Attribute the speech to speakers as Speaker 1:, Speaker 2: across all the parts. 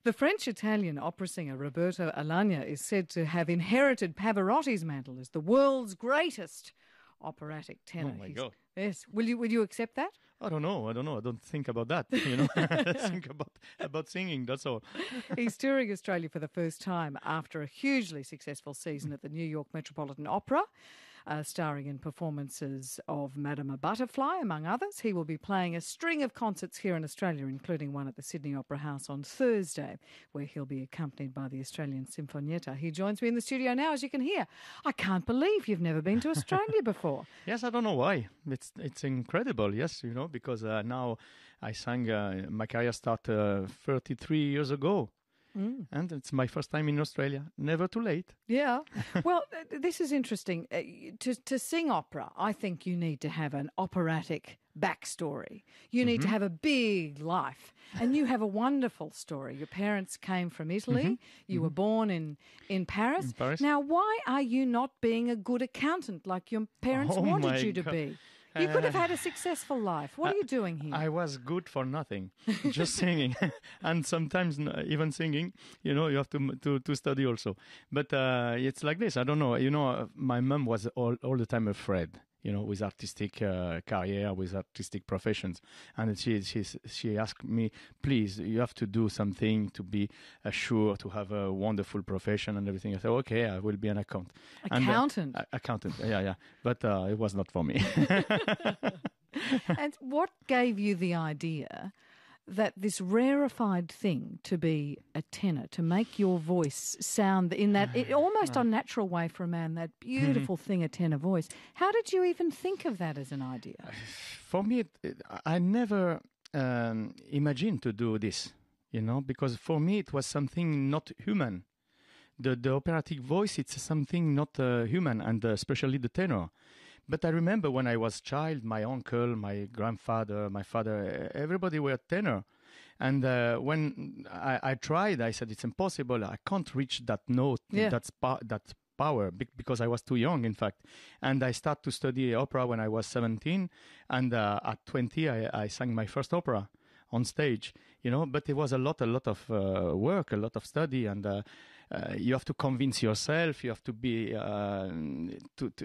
Speaker 1: The French-Italian opera singer Roberto Alagna is said to have inherited Pavarotti's mantle as the world's greatest operatic tenor.
Speaker 2: Oh my God.
Speaker 1: Yes. Will you accept that?
Speaker 2: I don't know. I don't think about that. I think about singing. That's all.
Speaker 1: He's touring Australia for the first time after a hugely successful season at the New York Metropolitan Opera, starring in performances of Madame a Butterfly, among others. He will be playing a string of concerts here in Australia, including one at the Sydney Opera House on Thursday, where he'll be accompanied by the Australian Sinfonietta. He joins me in the studio now, as you can hear. I can't believe you've never been to Australia before.
Speaker 2: Yes, I don't know why. It's incredible, yes, because now I sang, my career started 33 years ago. And it's my first time in Australia. Never too late.
Speaker 1: Yeah. Well, this is interesting. To sing opera, I think you need to have an operatic backstory. You need to have a big life. And you have a wonderful story. Your parents came from Italy. You were born in Paris.
Speaker 2: In Paris.
Speaker 1: Now, why are you not being a good accountant like your parents wanted you to be? You could have had a successful life. What are you doing here?
Speaker 2: I was good for nothing, just singing, and sometimes even singing. You have to study also. But it's like this. I don't know. My mom was all the time afraid. With artistic career, with artistic professions, and she asked me, please, you have to do something to be sure to have a wonderful profession and everything. I said, okay, I will be an accountant. Accountant, yeah. But it was not for me.
Speaker 1: And what gave you the idea that this rarefied thing to be a tenor, to make your voice sound in that almost unnatural way for a man, that beautiful thing, a tenor voice? How did you even think of that as an idea?
Speaker 2: For me, I never imagined to do this, because for me it was something not human. The operatic voice, it's something not human, and especially the tenor. But I remember when I was a child, my uncle, my grandfather, my father, everybody were tenor. And when I tried, I said, it's impossible. I can't reach that note, that power, because I was too young, in fact. And I started to study opera when I was 17. And at 20, I sang my first opera on stage, but it was a lot of work, a lot of study, and you have to convince yourself. You have to be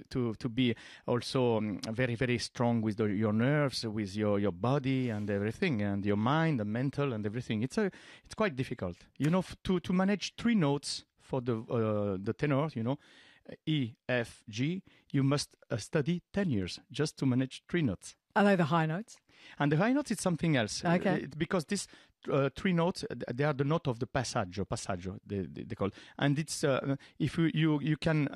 Speaker 2: to be also very, very strong with your nerves, with your body and everything, and your mind, the mental and everything. It's quite difficult, to manage three notes for the tenor. E, F, G. You must study 10 years just to manage three notes.
Speaker 1: Are they the high notes?
Speaker 2: And the high notes, it's something else.
Speaker 1: Okay.
Speaker 2: Because these three notes, they are the note of the passaggio, they call. And it's if you can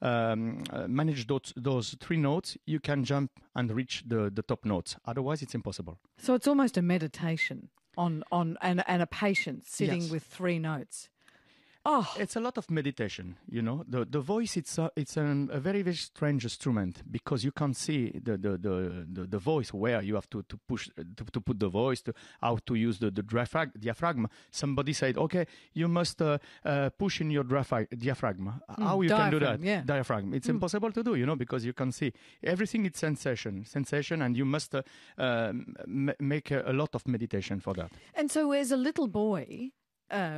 Speaker 2: manage those three notes, you can jump and reach the top notes. Otherwise, it's impossible.
Speaker 1: So it's almost a meditation and a patience sitting with three notes. Oh,
Speaker 2: it's a lot of meditation, The voice, it's a very, very strange instrument, because you can't see the voice, where you have to push to put the voice, how to use the diaphragm. Somebody said, okay, you must push in your diaphragm. How you can do that?
Speaker 1: Yeah.
Speaker 2: Diaphragm. It's impossible to do, because you can see everything. It's sensation, and you must make a lot of meditation for that.
Speaker 1: And so, as a little boy,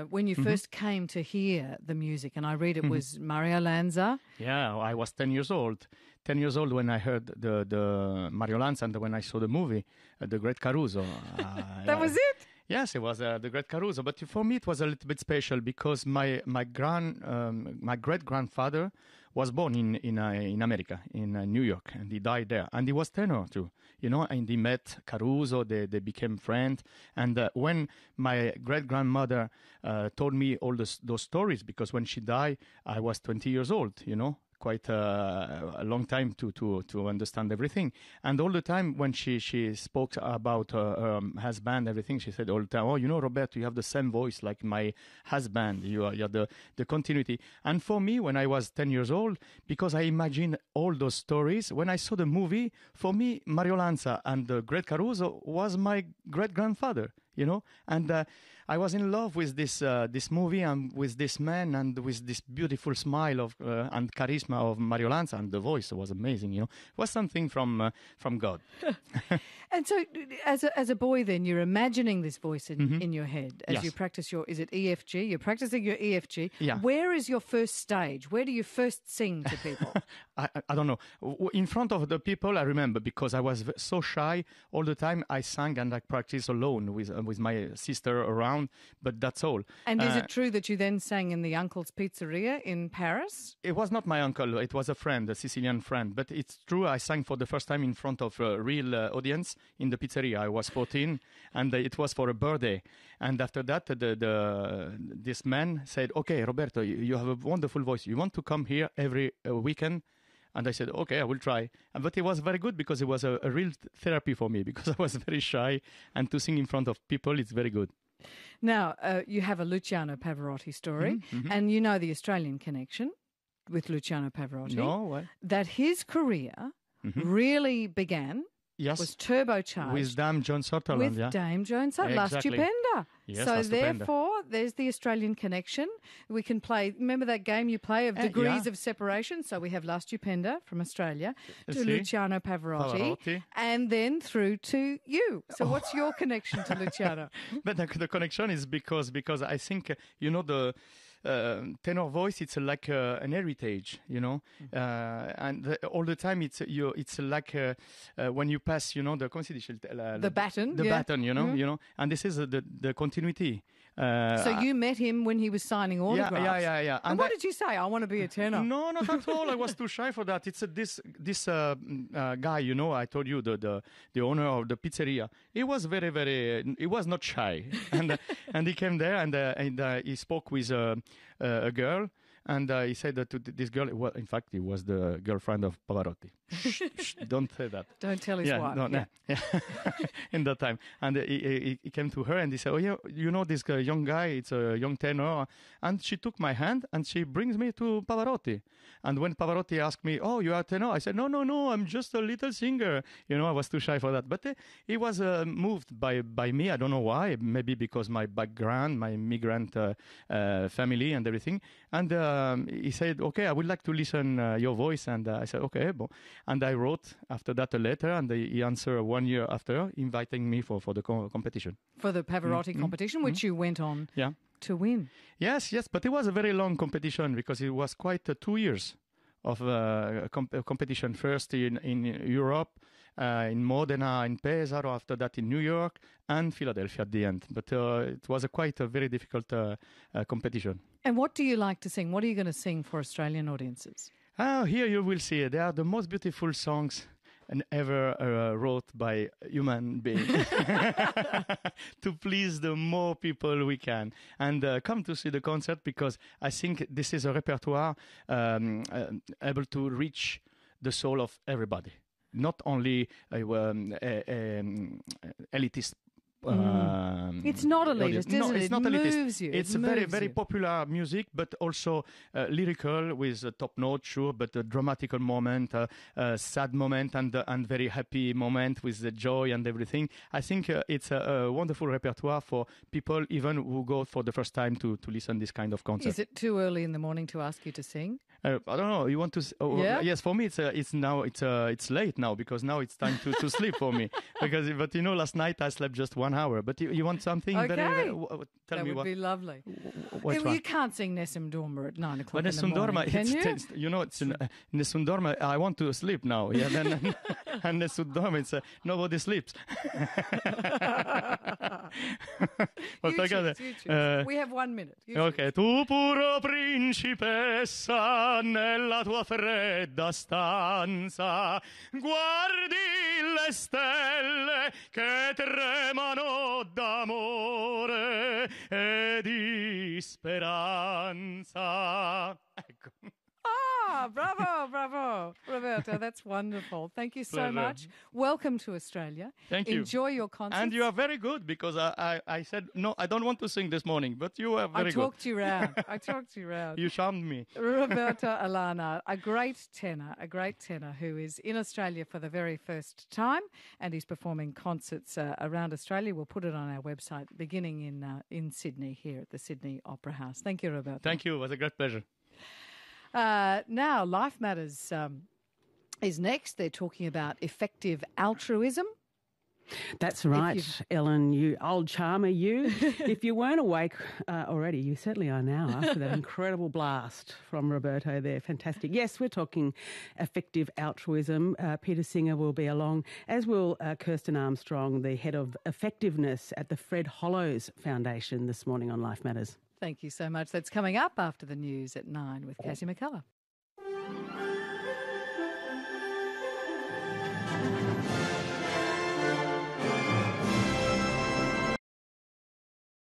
Speaker 1: when you first came to hear the music, and I read it was Mario Lanza.
Speaker 2: Yeah, I was 10 years old. 10 years old when I heard the Mario Lanza, and when I saw the movie, The Great Caruso.
Speaker 1: That was it?
Speaker 2: Yes, it was The Great Caruso. But for me, it was a little bit special, because my great-grandfather was born in America, in New York, and he died there. And he was tenor too, and he met Caruso, they became friends. And when my great-grandmother told me all those stories, because when she died, I was 20 years old, quite a long time to understand everything. And all the time when she spoke about her husband, everything, she said all the time, Roberto, you have the same voice like my husband. You're the continuity. And for me, when I was 10 years old, because I imagined all those stories, when I saw the movie, for me, Mario Lanza and the Great Caruso was my great-grandfather, And I was in love with this movie and with this man and with this beautiful smile of and charisma of Mario Lanza, and the voice was amazing. It was something from God.
Speaker 1: And so, as a boy, then you're imagining this voice in your head as
Speaker 2: Yes.
Speaker 1: you practice your. Is it EFG? You're practicing your EFG.
Speaker 2: Yeah.
Speaker 1: Where is your first stage? Where do you first sing to people?
Speaker 2: I don't know. In front of the people, I remember, because I was so shy all the time. I sang and I practiced alone with my sister around, but that's all.
Speaker 1: And is it true that you then sang in the uncle's pizzeria in Paris?
Speaker 2: It was not my uncle. It was a friend, a Sicilian friend. But it's true. I sang for the first time in front of a real audience in the pizzeria. I was 14, and it was for a birthday. And after that, this man said, "Okay, Roberto, you have a wonderful voice. You want to come here every weekend?" And I said, "Okay, I will try." But it was very good because it was a real therapy for me, because I was very shy, and to sing in front of people, it's very good.
Speaker 1: Now, you have a Luciano Pavarotti story, and you know the Australian connection with Luciano Pavarotti.
Speaker 2: No, what?
Speaker 1: That his career really began,
Speaker 2: Yes.
Speaker 1: was turbocharged
Speaker 2: With Dame Joan Sutherland,
Speaker 1: with
Speaker 2: yeah.
Speaker 1: Dame Joan Sutherland, La
Speaker 2: Exactly.
Speaker 1: Stupenda.
Speaker 2: Yes,
Speaker 1: so
Speaker 2: La Stupenda.
Speaker 1: therefore, there's the Australian connection. We can play, remember that game you play of degrees
Speaker 2: yeah.
Speaker 1: of separation? So we have La Stupenda from Australia to
Speaker 2: See?
Speaker 1: Luciano Pavarotti,
Speaker 2: Pavarotti.
Speaker 1: and then through to you. So what's your connection to Luciano?
Speaker 2: But the connection is because I think, the tenor voice, it's like an heritage, and all the time it's like when you pass, the comment si dice,
Speaker 1: The baton,
Speaker 2: the
Speaker 1: yeah.
Speaker 2: baton, and this is the continuity.
Speaker 1: So you met him when he was signing autographs.
Speaker 2: Yeah.
Speaker 1: And what did you say? I want to be a tenor.
Speaker 2: No, not at all. I was too shy for that. It's this guy, I told you, the owner of the pizzeria. He was very, very. He was not shy, and he came there and he spoke with a girl. And he said that to this girl, well, in fact, he was the girlfriend of Pavarotti. Shh, don't say that.
Speaker 1: Don't tell his wife.
Speaker 2: No. In that time. And he came to her and he said, "Oh, yeah, this young guy, it's a young tenor." And she took my hand and she brings me to Pavarotti. And when Pavarotti asked me, "Oh, you are a tenor?" I said, No, I'm just a little singer. I was too shy for that. But he was moved by me. I don't know why. Maybe because my background, my migrant family and everything. And he said, "Okay, I would like to listen your voice." And I said, "Okay." And I wrote after that a letter, and he answered 1 year after, inviting me for the competition.
Speaker 1: For the Pavarotti competition, which you went on to win.
Speaker 2: Yes, but it was a very long competition because it was quite 2 years of competition. First in Europe, in Modena, in Pesaro, after that in New York, and Philadelphia at the end. But it was quite a very difficult competition.
Speaker 1: And what do you like to sing? What are you going to sing for Australian audiences?
Speaker 2: Here you will see. They are the most beautiful songs ever wrote by human being to please the more people we can. And come to see the concert, because I think this is a repertoire able to reach the soul of everybody, not only elitist.
Speaker 1: It's not elitist, is it?
Speaker 2: It's not
Speaker 1: it
Speaker 2: elitist.
Speaker 1: moves you.
Speaker 2: It's very, very popular music, but also lyrical with a top note, sure, but a dramatical moment, sad moment, and very happy moment with the joy and everything. I think it's a wonderful repertoire for people even who go for the first time to listen this kind of concert.
Speaker 1: Is it too early in the morning to ask you to sing?
Speaker 2: I don't know. You want to? Yes, for me it's late now, because now it's time to sleep for me. But last night I slept just 1 hour. But you want something?
Speaker 1: Okay.
Speaker 2: Tell
Speaker 1: that
Speaker 2: me
Speaker 1: would
Speaker 2: what.
Speaker 1: be lovely.
Speaker 2: Which one?
Speaker 1: You can't sing Nessun Dorma at 9 o'clock
Speaker 2: But
Speaker 1: in the morning, can you?
Speaker 2: It's Nessun Dorma. I want to sleep now. Yeah, then and Nessun Dorma, it's nobody sleeps.
Speaker 1: You choose. We have 1 minute. You
Speaker 2: Ok, tu puro principessa nella tua fredda stanza, guardi le stelle che tremano d'amore e di speranza. Ecco.
Speaker 1: Bravo, Roberto. That's wonderful. Thank you so
Speaker 2: Pleasure.
Speaker 1: much. Welcome to Australia.
Speaker 2: Thank you.
Speaker 1: Enjoy your concert.
Speaker 2: And you are very good, because I said, no, I don't want to sing this morning, but you are very good.
Speaker 1: I talked you round.
Speaker 2: You charmed me.
Speaker 1: Roberto Alagna, a great tenor who is in Australia for the very first time, and he's performing concerts around Australia. We'll put it on our website, beginning in Sydney, here at the Sydney Opera House. Thank you, Roberto.
Speaker 2: Thank you. It was a great pleasure.
Speaker 1: Now, Life Matters is next. They're talking about effective altruism.
Speaker 3: That's right, Ellen, you old charmer, you. If you weren't awake already, you certainly are now after that incredible blast from Roberto there. Fantastic. Yes, we're talking effective altruism. Peter Singer will be along, as will Kirsten Armstrong, the head of effectiveness at the Fred Hollows Foundation, this morning on Life Matters.
Speaker 1: Thank you so much. That's coming up after the news at 9 with Cassie McCullough.